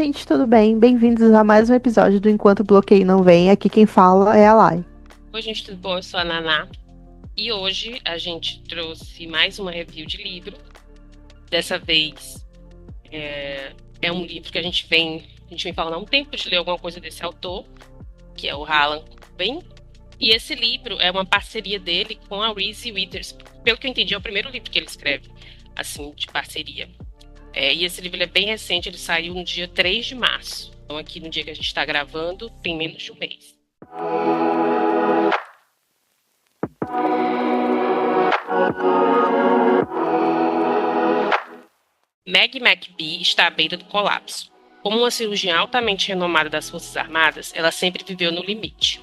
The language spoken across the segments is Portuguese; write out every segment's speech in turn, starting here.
gente, tudo bem? Bem-vindos a mais um episódio do Enquanto o Bloqueio Não Vem. Aqui quem fala é a Lai. Oi, gente, tudo bom? Eu sou a Naná. E hoje a gente trouxe mais uma review de livro. Dessa vez é um livro que a gente vem falando há um tempo de ler alguma coisa desse autor, que é o Harlan Coben. E esse livro é uma parceria dele com a Reese Witherspoon. Pelo que eu entendi, é o primeiro livro que ele escreve, assim, de parceria. E esse livro é bem recente, ele saiu no dia 3 de março. Então aqui no dia que a gente está gravando, tem menos de um mês. Meg McBee está à beira do colapso. Como uma cirurgiã altamente renomada das Forças Armadas, ela sempre viveu no limite.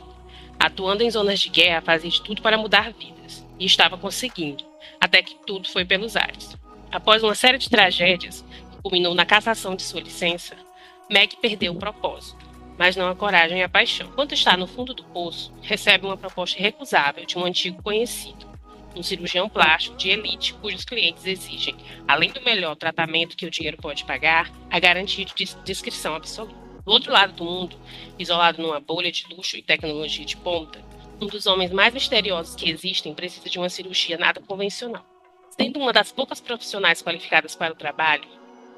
Atuando em zonas de guerra, fazia de tudo para mudar vidas. E estava conseguindo, até que tudo foi pelos ares. Após uma série de tragédias, que culminou na cassação de sua licença, Meg perdeu o propósito, mas não a coragem e a paixão. Quando está no fundo do poço, recebe uma proposta irrecusável de um antigo conhecido, um cirurgião plástico de elite cujos clientes exigem, além do melhor tratamento que o dinheiro pode pagar, a garantia de discrição absoluta. Do outro lado do mundo, isolado numa bolha de luxo e tecnologia de ponta, um dos homens mais misteriosos que existem precisa de uma cirurgia nada convencional. Sendo uma das poucas profissionais qualificadas para o trabalho,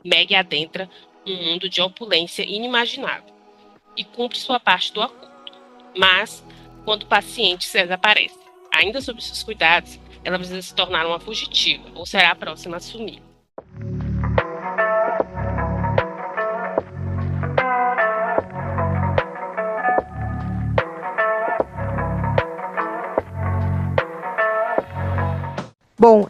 Meg adentra um mundo de opulência inimaginável e cumpre sua parte do acordo. Mas, quando o paciente desaparece, ainda sob seus cuidados, ela precisa se tornar uma fugitiva, ou será a próxima a sumir. Bom,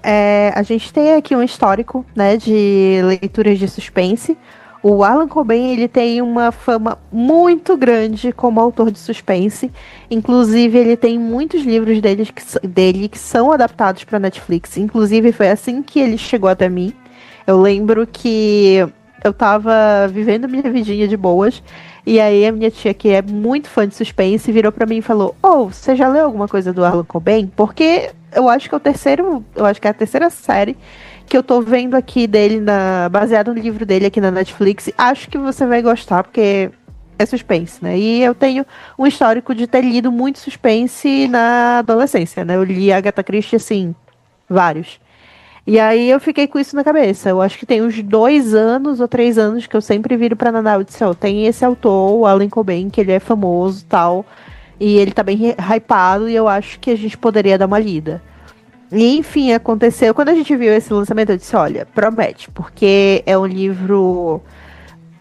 a gente tem aqui um histórico, né, de leituras de suspense. O Harlan Coben, ele tem uma fama muito grande como autor de suspense. Inclusive, ele tem muitos livros dele que são adaptados para Netflix. Inclusive, foi assim que ele chegou até mim. Eu lembro que eu tava vivendo minha vidinha de boas. E aí a minha tia, que é muito fã de suspense, virou pra mim e falou: "Oh, você já leu alguma coisa do Harlan Coben? Porque eu acho que é a terceira série que eu tô vendo aqui dele, baseado no livro dele aqui na Netflix. Acho que você vai gostar, porque é suspense, né?" E eu tenho um histórico de ter lido muito suspense na adolescência, né? Eu li Agatha Christie, assim, vários. E aí eu fiquei com isso na cabeça. Eu acho que tem uns 2 anos ou 3 anos que eu sempre viro pra Naná e disse: "Ó, tem esse autor, o Harlan Coben, que ele é famoso e tal. E ele tá bem hypado e eu acho que a gente poderia dar uma lida." E enfim, aconteceu. Quando a gente viu esse lançamento, eu disse: "Olha, promete, porque é um livro,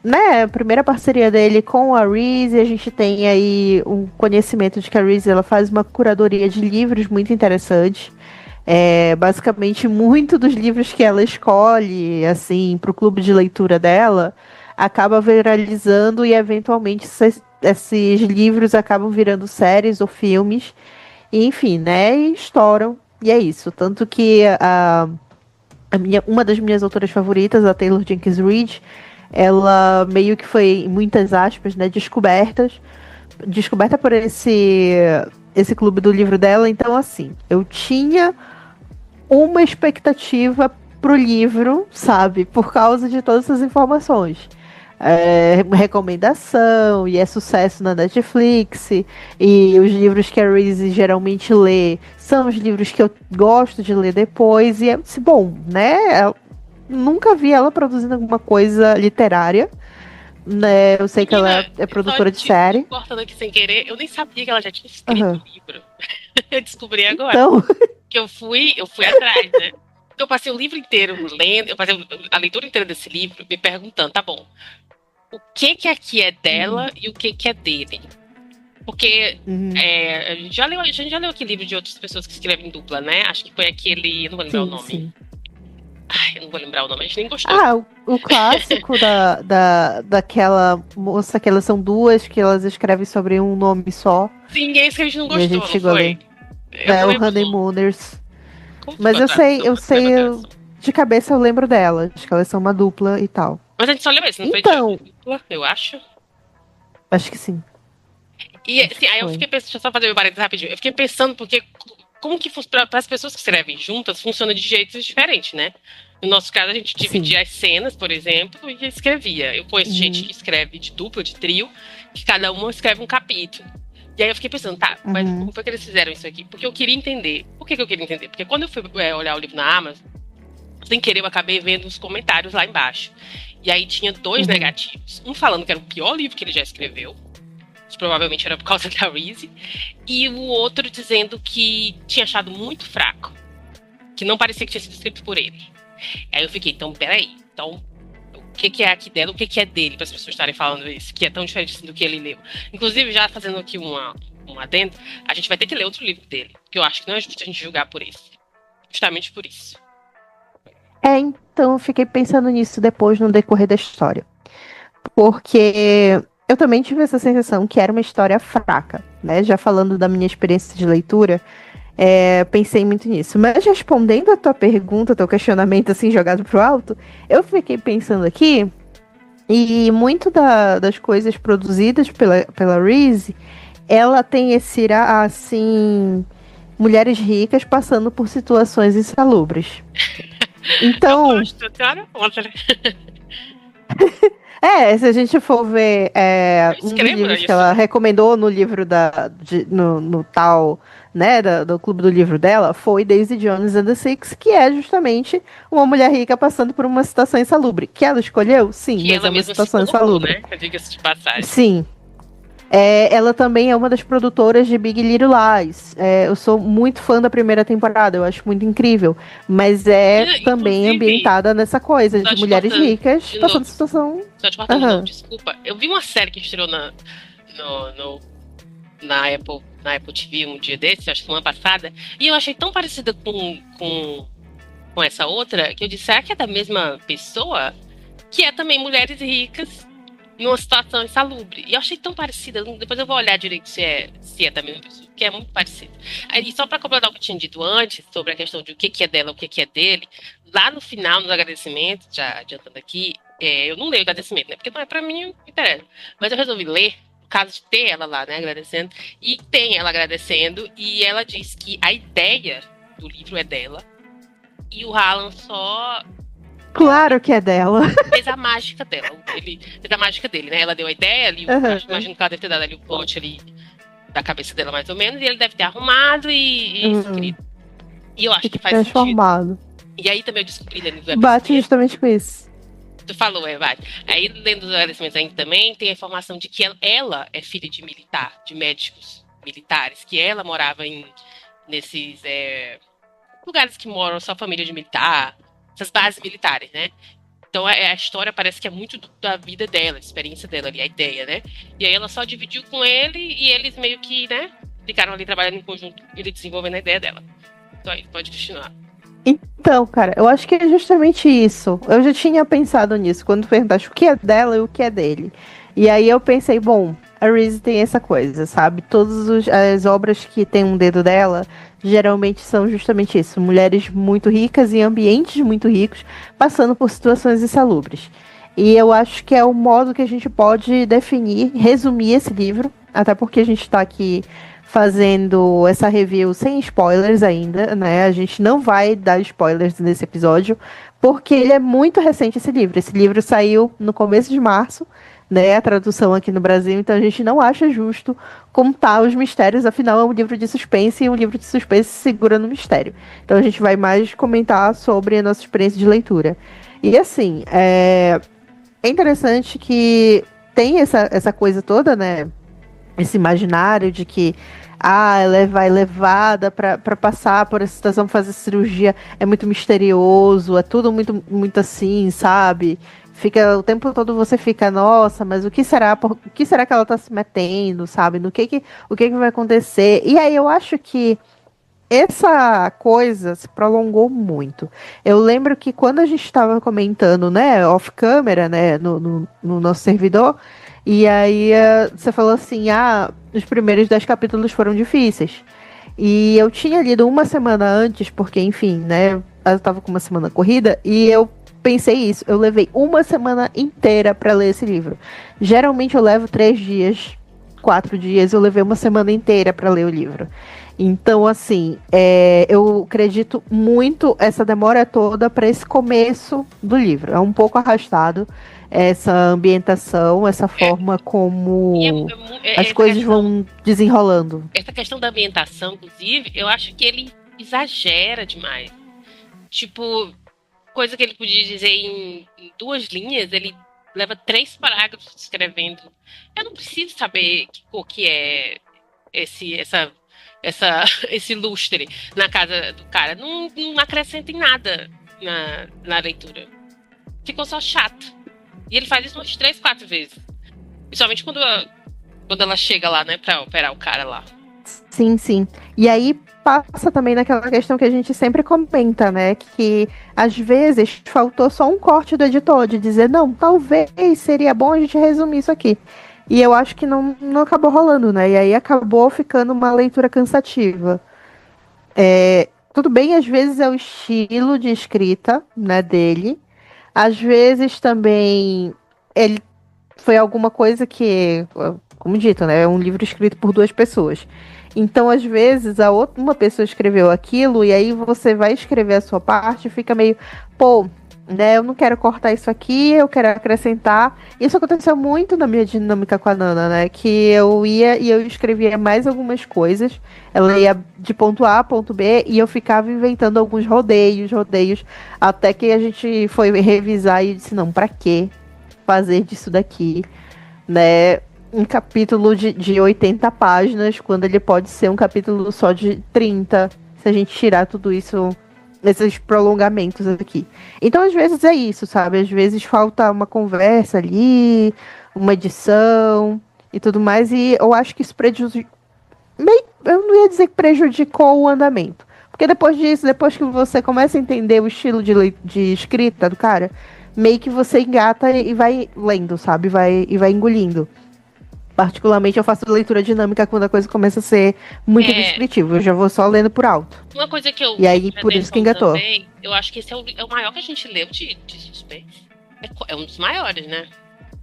né? A primeira parceria dele com a Reese, a gente tem aí um conhecimento de que a Reese, ela faz uma curadoria de livros muito interessante. Basicamente, muito dos livros que ela escolhe, assim, para o clube de leitura dela, acaba viralizando e eventualmente esses livros acabam virando séries ou filmes, e, enfim, né? E estouram. E é isso. Tanto que uma das minhas autoras favoritas, a Taylor Jenkins Reid, ela meio que foi, em muitas aspas, né, descoberta por esse clube do livro dela. Então, assim, eu tinha uma expectativa pro livro, sabe? Por causa de todas essas informações. Recomendação, e é sucesso na Netflix, e os livros que a Reese geralmente lê são os livros que eu gosto de ler depois, e é bom, né? Eu nunca vi ela produzindo alguma coisa literária, né? Eu sei que ela Menina, é só produtora de série. cortando aqui sem querer, eu nem sabia que ela já tinha escrito Uhum. o livro. Eu descobri agora. Então, Que eu fui atrás, né? Eu passei o livro inteiro lendo, eu passei a leitura inteira desse livro me perguntando, tá bom, o que que aqui é dela e o que que é dele? Porque a gente já leu aquele livro de outras pessoas que escrevem em dupla, né? Acho que foi aquele, eu não vou lembrar o sim, nome. sim. Ai, eu não vou lembrar o nome, a gente nem gostou. Ah, o clássico daquela moça, que elas são duas, que elas escrevem sobre um nome só. Sim, esse que a gente não E a gostou, gente não chegou a ler. foi? Eu não O lembro o nome. Honeymooners. Como ficou Mas a eu sei, tradução? eu Como escreve a sei, tradução? de cabeça eu lembro delas. Acho que elas são uma dupla e tal. Mas a gente só leu esse, não foi de Então, dupla, eu acho. acho que sim. E Acho assim, que aí eu foi. fiquei pensando, deixa eu só fazer meu parênteses rapidinho. Eu fiquei pensando porque como que para as pessoas que escrevem juntas funciona de jeitos diferentes, né? No nosso caso, a gente dividia as cenas, por exemplo, e escrevia. Eu conheço gente que escreve de dupla, de trio, que cada uma escreve um capítulo. E aí eu fiquei pensando, tá, mas como foi que eles fizeram isso aqui? Porque eu queria entender. Por que eu queria entender? Porque quando eu fui olhar o livro na Amazon, sem querer eu acabei vendo os comentários lá embaixo. E aí tinha 2 negativos. Um falando que era o pior livro que ele já escreveu, que provavelmente era por causa da Reese, e o outro dizendo que tinha achado muito fraco, que não parecia que tinha sido escrito por ele. Aí eu fiquei, então, peraí, então, o que é aqui dela, o que é dele, para as pessoas estarem falando isso, que é tão diferente assim, do que ele leu. Inclusive, já fazendo aqui um adendo, a gente vai ter que ler outro livro dele, que eu acho que não é justo a gente julgar por esse. Justamente por isso. Então eu fiquei pensando nisso depois no decorrer da história. Porque eu também tive essa sensação que era uma história fraca, né? Já falando da minha experiência de leitura, pensei muito nisso. Mas respondendo a tua pergunta, teu questionamento assim jogado pro alto, eu fiquei pensando aqui, e muito das coisas produzidas pela Reese, ela tem esse assim, mulheres ricas passando por situações insalubres. Então, eu gosto, cara, outra. se a gente for ver um dos livros isso. que ela recomendou no livro no tal, né, do clube do livro dela, foi Daisy Jones and the Six, que é justamente uma mulher rica passando por uma situação insalubre. Que ela escolheu? Sim, que mas é uma situação insalubre. Né? Diga-se de passagem. Sim. Ela também é uma das produtoras de Big Little Lies. Eu sou muito fã da primeira temporada, eu acho muito incrível. Mas também ambientada nessa coisa de mulheres ricas passando situação. Só te cortando, não, desculpa. Eu vi uma série que estreou na Apple TV um dia desses, acho que semana passada, e eu achei tão parecida com essa outra que eu disse, será que é da mesma pessoa? Que é também mulheres ricas numa situação insalubre. E eu achei tão parecida. Depois eu vou olhar direito se é da mesma pessoa, porque é muito parecido. Aí, só para completar o que eu tinha dito antes, sobre a questão de o que é dela, o que é dele, lá no final, nos agradecimentos, já adiantando aqui, eu não leio o agradecimento, né? Porque não é para mim, não interessa. Mas eu resolvi ler, no caso de ter ela lá, né, agradecendo, e tem ela agradecendo, e ela diz que a ideia do livro é dela, e o Hallam só... Claro que é dela. Fez a mágica dela. Ele fez a mágica dele, né? Ela deu a ideia ali, imagino que ela deve ter dado ali o plot ali da cabeça dela, mais ou menos, e ele deve ter arrumado e escrito. E eu acho que faz transformado. Sentido. E aí também eu descobri lendo os bate justamente com isso. Tu falou, vai. Aí, lendo os agradecimentos ainda também, tem a informação de que ela é filha de militar, de médicos militares, que ela morava nesses lugares que moram só família de militar, essas bases militares, né? Então a história parece que é muito da vida dela, da experiência dela ali, a ideia, né? E aí ela só dividiu com ele e eles meio que, né, ficaram ali trabalhando em conjunto, ele desenvolvendo a ideia dela. Então aí, pode continuar. Então, cara, eu acho que é justamente isso. Eu já tinha pensado nisso, quando perguntaste o que é dela e o que é dele. E aí eu pensei, bom, a Reese tem essa coisa, sabe? Todas as obras que tem um dedo dela, geralmente são justamente isso. Mulheres muito ricas em ambientes muito ricos, passando por situações insalubres. E eu acho que é o modo que a gente pode definir, resumir esse livro, até porque a gente está aqui fazendo essa review sem spoilers ainda, né? A gente não vai dar spoilers nesse episódio, porque ele é muito recente, esse livro. Esse livro saiu no começo de março, né? A tradução aqui no Brasil, então a gente não acha justo contar os mistérios, afinal é um livro de suspense e um livro de suspense se segura no mistério. Então a gente vai mais comentar sobre a nossa experiência de leitura. E assim, é interessante que tem essa coisa toda, né? Esse imaginário de que ela vai levada para passar por essa situação, fazer cirurgia, é muito misterioso, é tudo muito, muito assim, sabe? Fica o tempo todo você fica, nossa, mas o que será que ela tá se metendo, sabe? O que vai acontecer? E aí eu acho que essa coisa se prolongou muito. Eu lembro que quando a gente estava comentando, né, off camera, né, no nosso servidor, e aí você falou assim, os primeiros 10 capítulos foram difíceis. E eu tinha lido uma semana antes, porque, enfim, né, eu tava com uma semana corrida, e eu pensei isso, eu levei uma semana inteira para ler esse livro. Geralmente eu levo 3 dias, 4 dias, eu levei uma semana inteira para ler o livro. Então, assim, eu acredito muito essa demora toda para esse começo do livro. É um pouco arrastado essa ambientação, essa forma como as Essa coisas questão, vão desenrolando. essa questão da ambientação, inclusive, eu acho que ele exagera demais. Tipo, coisa que ele podia dizer em 2 linhas, ele leva 3 parágrafos escrevendo. Eu não preciso saber que cor que é esse, essa, esse lustre na casa do cara. Não acrescenta em nada na leitura. Ficou só chato. E ele faz isso umas 3, 4 vezes. Principalmente quando ela chega lá, né, pra operar o cara lá. Sim, sim. E aí passa também naquela questão que a gente sempre comenta, né? Que às vezes faltou só um corte do editor de dizer, não, talvez seria bom a gente resumir isso aqui. E eu acho que não acabou rolando, né? E aí acabou ficando uma leitura cansativa. Tudo bem, às vezes é o estilo de escrita, né, dele. Às vezes também ele foi alguma coisa que, como dito, né, é um livro escrito por 2 pessoas. Então, às vezes, uma pessoa escreveu aquilo e aí você vai escrever a sua parte e fica meio, pô, né, eu não quero cortar isso aqui, eu quero acrescentar. Isso aconteceu muito na minha dinâmica com a Nana, né, que eu ia e eu escrevia mais algumas coisas. Ela ia de ponto A a ponto B e eu ficava inventando alguns rodeios, até que a gente foi revisar e disse, não, pra quê fazer disso daqui, né? Um capítulo de 80 páginas, quando ele pode ser um capítulo só de 30, se a gente tirar tudo isso, esses prolongamentos aqui. Então, às vezes é isso, sabe? Às vezes falta uma conversa ali, uma edição e tudo mais, e eu acho que isso prejudicou. Eu não ia dizer que prejudicou o andamento. Porque depois disso, depois que você começa a entender o estilo de escrita do cara, meio que você engata e vai lendo, sabe? E vai engolindo. Particularmente, eu faço leitura dinâmica quando a coisa começa a ser muito descritiva. Eu já vou só lendo por alto. Uma coisa que eu E aí, por isso que engatou. Também, eu acho que esse é o maior que a gente leu de suspense. É um dos maiores, né?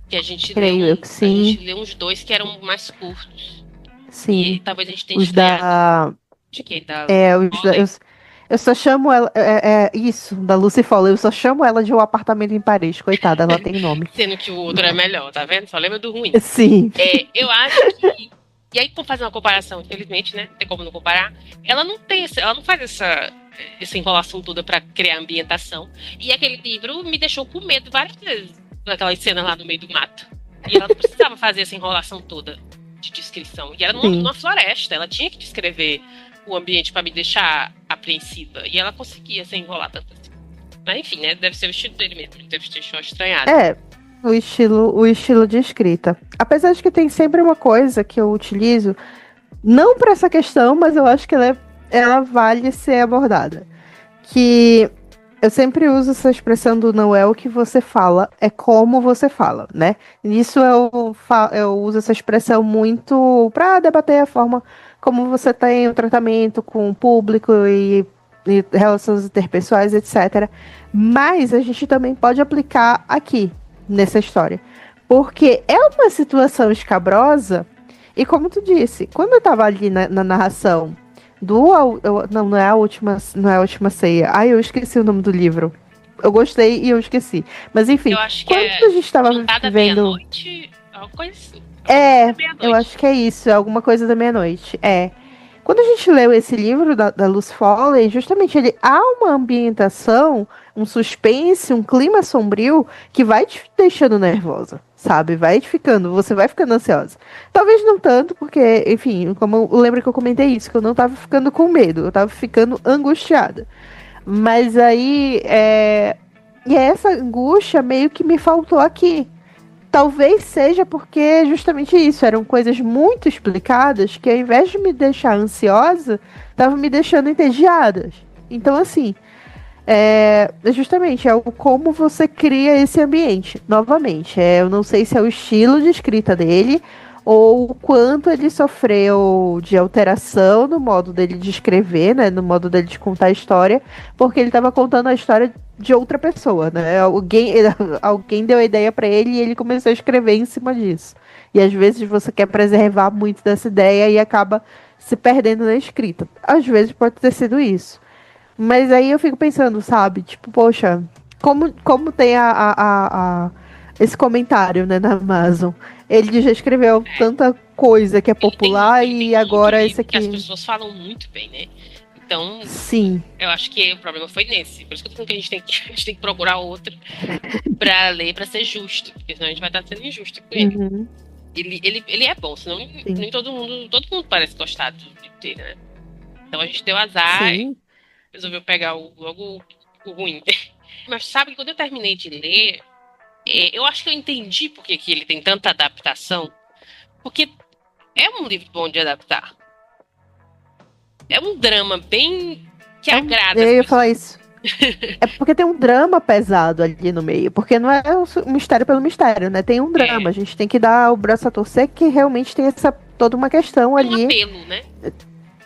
Que a gente Creio eu que sim. A gente leu uns 2 que eram mais curtos. Sim. E talvez a gente tenha os da... De quem? Da eu só chamo ela. Isso, da Lucy Foley. Eu só chamo ela de Um Apartamento em Paris. Coitada, ela tem nome. Sendo que o outro é melhor, tá vendo? Só lembra do ruim. Sim. Eu acho que. E aí, por fazer uma comparação, infelizmente, né? Não tem como não comparar. Ela não faz essa enrolação toda pra criar ambientação. E aquele livro me deixou com medo várias vezes. Naquelas cenas lá no meio do mato. E ela não precisava fazer essa enrolação toda de descrição. E era numa floresta. Ela tinha que descrever o ambiente para me deixar apreensiva. E ela conseguia sem enrolar tanto assim. Mas enfim, né? Deve ser o estilo dele mesmo. Ele deve ter estranhado. O estilo de escrita. Apesar de que tem sempre uma coisa que eu utilizo, não para essa questão, mas eu acho que ela vale ser abordada. Que eu sempre uso essa expressão do não é o que você fala, é como você fala, né? Nisso eu uso essa expressão muito para debater a forma como você tem o tratamento com o público e relações interpessoais, etc. Mas a gente também pode aplicar aqui, nessa história. Porque é uma situação escabrosa, e como tu disse, quando eu tava ali na narração não é a última ceia. Ai, eu esqueci o nome do livro. Eu gostei e eu esqueci. Mas enfim, eu acho que quando a gente tava vendo. Meia-noite, alguma coisa assim. Eu acho que é isso, é alguma coisa da meia-noite. Quando a gente leu esse livro da Lucy Foley, justamente ele há uma ambientação, um suspense, um clima sombrio que vai te deixando nervosa, sabe? Você vai ficando ansiosa. Talvez não tanto, porque, enfim, como eu lembro que eu comentei isso, que eu não tava ficando com medo, eu tava ficando angustiada. Mas aí, e essa angústia meio que me faltou aqui. Talvez seja porque justamente isso, eram coisas muito explicadas que ao invés de me deixar ansiosa, estavam me deixando entediadas. Então, assim, justamente é o como você cria esse ambiente. Novamente, eu não sei se é o estilo de escrita dele ou o quanto ele sofreu de alteração no modo dele de escrever, né, no modo dele de contar a história, porque ele estava contando a história de outra pessoa, né? Alguém deu a ideia para ele e ele começou a escrever em cima disso. E às vezes você quer preservar muito dessa ideia e acaba se perdendo na escrita. Às vezes pode ter sido isso. Mas aí eu fico pensando, sabe? Tipo, poxa, como tem esse comentário, né, na Amazon. Ele já escreveu tanta coisa que é popular ele tem e muito agora esse livro que as aqui. pessoas falam muito bem, né? Então, Sim. eu acho que o problema foi nesse. Por isso que eu tô falando que a gente tem que procurar outro pra ler, pra ser justo. Porque senão a gente vai estar sendo injusto com ele. Uhum, Ele é bom, senão sim. nem todo mundo parece gostar do livro dele, né? Então a gente deu azar e Sim. resolveu pegar logo o ruim. Mas sabe, quando eu terminei de ler, eu acho que eu entendi por que que ele tem tanta adaptação. Porque é um livro bom de adaptar. É um drama bem que agrada as Eu ia falar pessoas. isso. É porque tem um drama pesado ali no meio. Porque não é um mistério pelo mistério, né? Tem um drama. É, A gente tem que dar o braço a torcer que realmente tem essa toda uma questão tem um ali. apelo, né?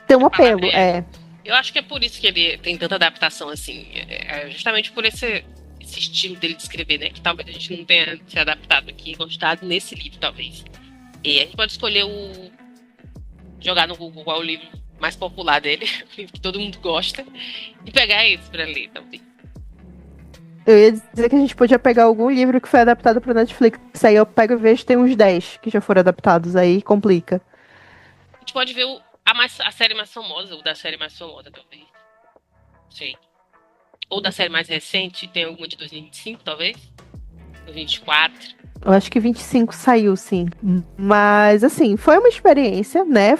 Tem A um palavra apelo, é essa. é. Eu acho que é por isso que ele tem tanta adaptação assim. É justamente por esse estilo dele de escrever, né? Que talvez a gente não tenha se adaptado aqui e gostado nesse livro, talvez. E a gente pode escolher jogar no Google qual é o livro mais popular dele, o livro que todo mundo gosta, e pegar esse pra ler também. Eu ia dizer que a gente podia pegar algum livro que foi adaptado para Netflix. Aí eu pego e vejo tem uns 10 que já foram adaptados. Aí complica. A gente pode ver a série mais famosa, ou da série mais famosa, talvez. Não sei. Ou da série mais recente, tem alguma de 2025, talvez? 2024. Eu acho que 25 saiu, sim. Mas, assim, foi uma experiência, né?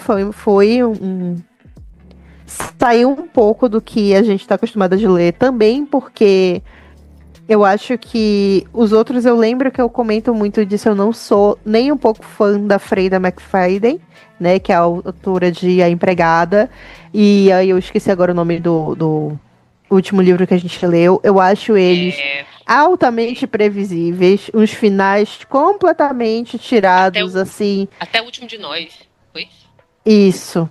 Saiu um pouco do que a gente está acostumado de ler. Também porque eu acho que os outros, eu lembro que eu comento muito disso. Eu não sou nem um pouco fã da Freida McFadden, né? Que é a autora de A Empregada. E aí eu esqueci agora o nome do último livro que a gente leu. Eu acho eles É, altamente previsíveis, uns finais completamente até, tirados, o, assim. até o último de nós. Foi? Isso.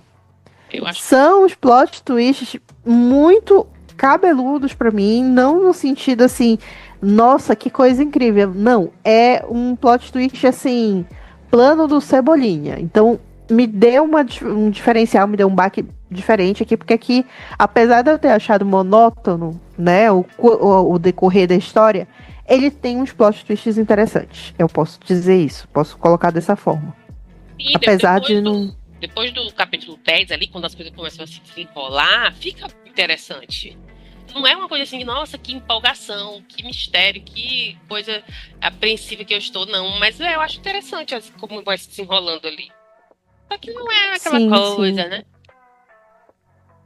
Eu acho que. São os plot twists muito cabeludos pra mim, não no sentido assim, nossa, que coisa incrível. Não, é um plot twist assim, plano do Cebolinha. Então, me deu um diferencial, me deu um baque diferente aqui, porque aqui, apesar de eu ter achado monótono, né, o decorrer da história, ele tem uns plot twists interessantes. Eu posso dizer isso, posso colocar dessa forma. E Apesar de não. depois do capítulo 10 ali, quando as coisas começam a se desenrolar, fica interessante. Não é uma coisa assim, nossa, que empolgação, que mistério, que coisa apreensiva que eu estou, não. Mas eu acho interessante assim, como vai se desenrolando ali. Só que não é aquela Sim, sim. coisa, né?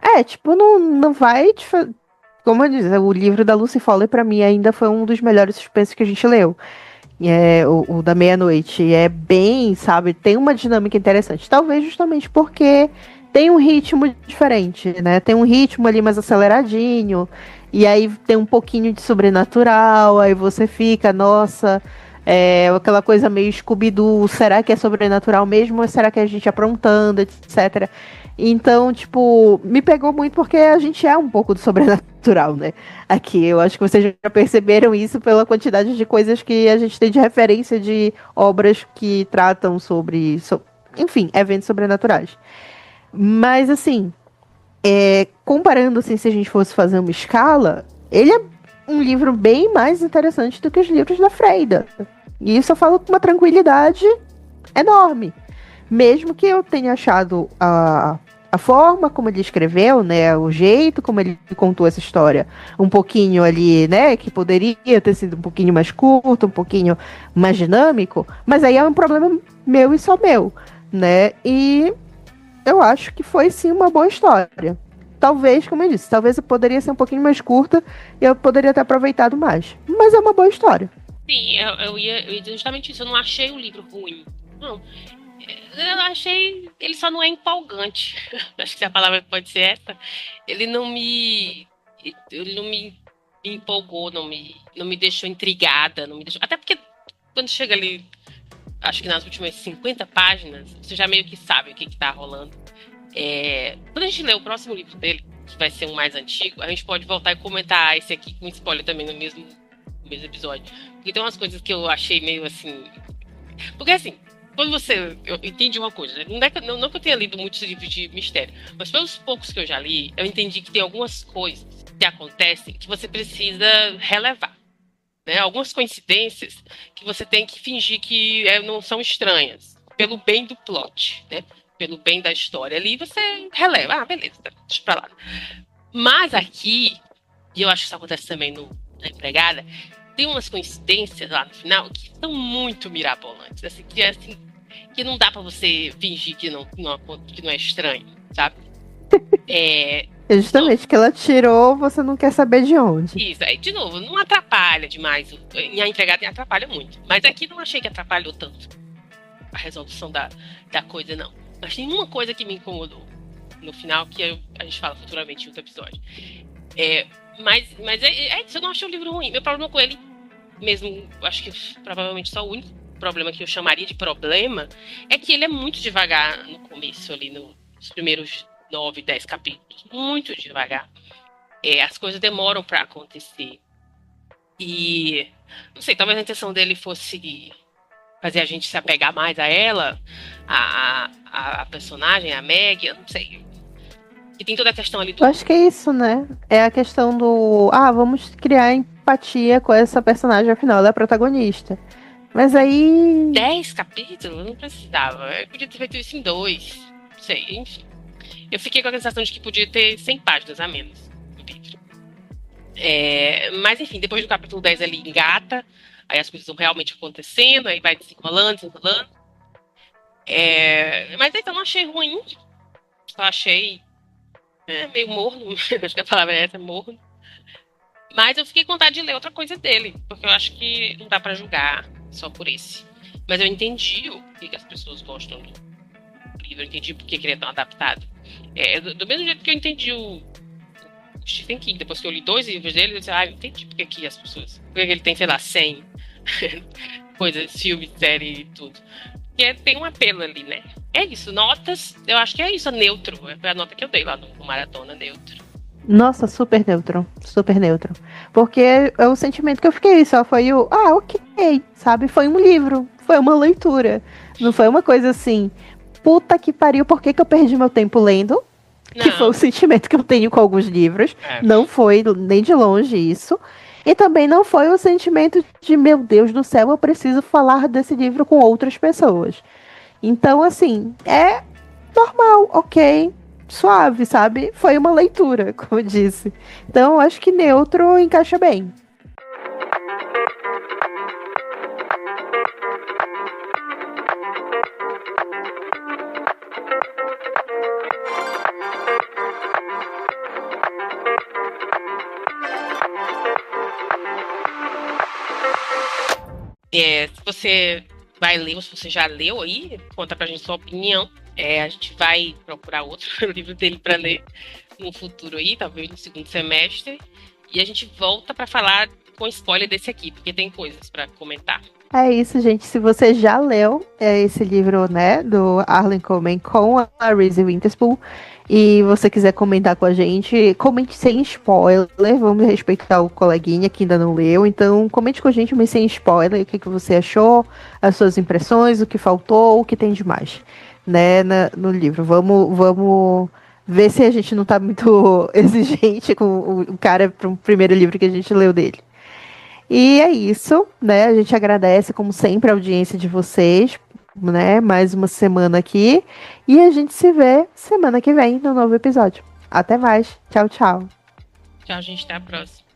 É, tipo, não vai. Como eu disse, o livro da Lucy Foley, pra mim, ainda foi um dos melhores suspensos que a gente leu. O da meia-noite. É bem, sabe, tem uma dinâmica interessante. Talvez justamente porque tem um ritmo diferente, né? Tem um ritmo ali mais aceleradinho. E aí tem um pouquinho de sobrenatural. Aí você fica, nossa. Aquela coisa meio Scooby-Doo, será que é sobrenatural mesmo ou será que é a gente aprontando, etc. Então, tipo, me pegou muito porque a gente é um pouco do sobrenatural, né? Aqui, eu acho que vocês já perceberam isso pela quantidade de coisas que a gente tem de referência de obras que tratam enfim, eventos sobrenaturais. Mas, assim, comparando, assim, se a gente fosse fazer uma escala, ele é um livro bem mais interessante do que os livros da Freida. E isso eu falo com uma tranquilidade enorme. Mesmo que eu tenha achado a forma como ele escreveu, né, o jeito como ele contou essa história, um pouquinho ali, né, que poderia ter sido um pouquinho mais curto, um pouquinho mais dinâmico, mas aí é um problema meu e só meu, né? E eu acho que foi sim uma boa história. Talvez, como eu disse, talvez eu poderia ser um pouquinho mais curta e eu poderia ter aproveitado mais. Mas é uma boa história. Sim, eu ia dizer justamente isso. Eu não achei o livro ruim. Não. Eu achei. Ele só não é empolgante. Acho que a palavra pode ser essa. Ele não me. Ele não me empolgou, não me deixou intrigada. Não me deixou, até porque quando chega ali, acho que nas últimas 50 páginas, você já meio que sabe o que tá rolando. Quando a gente ler o próximo livro dele, que vai ser um mais antigo, a gente pode voltar e comentar esse aqui com spoiler também no mesmo episódio. Porque tem umas coisas que eu achei meio assim. Porque assim, quando você. Eu entendi uma coisa. Não que eu tenha lido muitos livros de mistério, mas pelos poucos que eu já li, eu entendi que tem algumas coisas que acontecem que você precisa relevar. Né? Algumas coincidências que você tem que fingir que não são estranhas, pelo bem do plot, né? Pelo bem da história. Ali você releva. Ah, beleza, deixa pra lá. Mas aqui, e eu acho que isso acontece também na Empregada, tem umas coincidências lá no final que são muito mirabolantes. Assim, que não dá pra você fingir que não é estranho, sabe? Justamente que ela tirou, você não quer saber de onde. Isso, aí de novo, não atrapalha demais. Em A Empregada atrapalha muito. Mas aqui não achei que atrapalhou tanto a resolução da coisa, não. Mas tem uma coisa que me incomodou no final, que a gente fala futuramente em outro episódio. Mas eu não achei o livro ruim. Meu problema com ele, mesmo, acho que provavelmente só o único problema que eu chamaria de problema, é que ele é muito devagar no começo, ali nos primeiros 9, 10 capítulos. Muito devagar. As coisas demoram pra acontecer. E, não sei, talvez a intenção dele fosse fazer a gente se apegar mais a ela, a personagem, a Meg, eu não sei. E tem toda a questão ali do... Eu acho que é isso, né? É a questão do... vamos criar empatia com essa personagem, afinal, ela é a protagonista. Mas aí... 10 capítulos? Não precisava. Eu podia ter feito isso em 2. Não sei, enfim. Eu fiquei com a sensação de que podia ter 100 páginas a menos no livro. Mas, enfim, depois do capítulo 10 ele engata, aí as coisas vão realmente acontecendo, aí vai desenrolando. Mas então não achei ruim. Só achei meio morno. Acho que a palavra é essa, morno. Mas eu fiquei com vontade de ler outra coisa dele, porque eu acho que não dá pra julgar só por esse. Mas eu entendi o que as pessoas gostam do livro, eu entendi por que ele é tão adaptado. Do mesmo jeito que eu entendi o Stephen King, depois que eu li 2 livros dele, eu disse, eu entendi por que as pessoas... Por que ele tem, sei lá, 100 coisas, filmes, série e tudo. Porque tem um apelo ali, né? É isso, notas, eu acho que é isso, neutro. Foi a nota que eu dei lá no Maratona, neutro. Nossa, super neutro. Super neutro. Porque é o sentimento que eu fiquei, só foi ok, sabe? Foi um livro, foi uma leitura. Não foi uma coisa assim, puta que pariu, por que eu perdi meu tempo lendo? Não. Que foi o sentimento que eu tenho com alguns livros. Não foi nem de longe isso. E também não foi o sentimento de, meu Deus do céu, eu preciso falar desse livro com outras pessoas. Então, assim, é normal, ok, suave, sabe? Foi uma leitura, como eu disse. Então, acho que neutro encaixa bem. Se você vai ler, ou se você já leu aí, conta pra gente sua opinião. A gente vai procurar outro livro dele para ler no futuro aí, talvez no segundo semestre. E a gente volta para falar com spoiler desse aqui, porque tem coisas para comentar. É isso, gente. Se você já leu esse livro, né, do Harlan Coben com a Reese Witherspoon, e você quiser comentar com a gente, comente sem spoiler. Vamos respeitar o coleguinha que ainda não leu. Então, comente com a gente, mas sem spoiler, o que você achou, as suas impressões, o que faltou, o que tem de mais, né, no livro. Vamos ver se a gente não tá muito exigente com o cara para o primeiro livro que a gente leu dele. E é isso, né? A gente agradece, como sempre, a audiência de vocês, né? Mais uma semana aqui. E a gente se vê semana que vem no novo episódio. Até mais. Tchau, tchau. Tchau, gente. Até a próxima.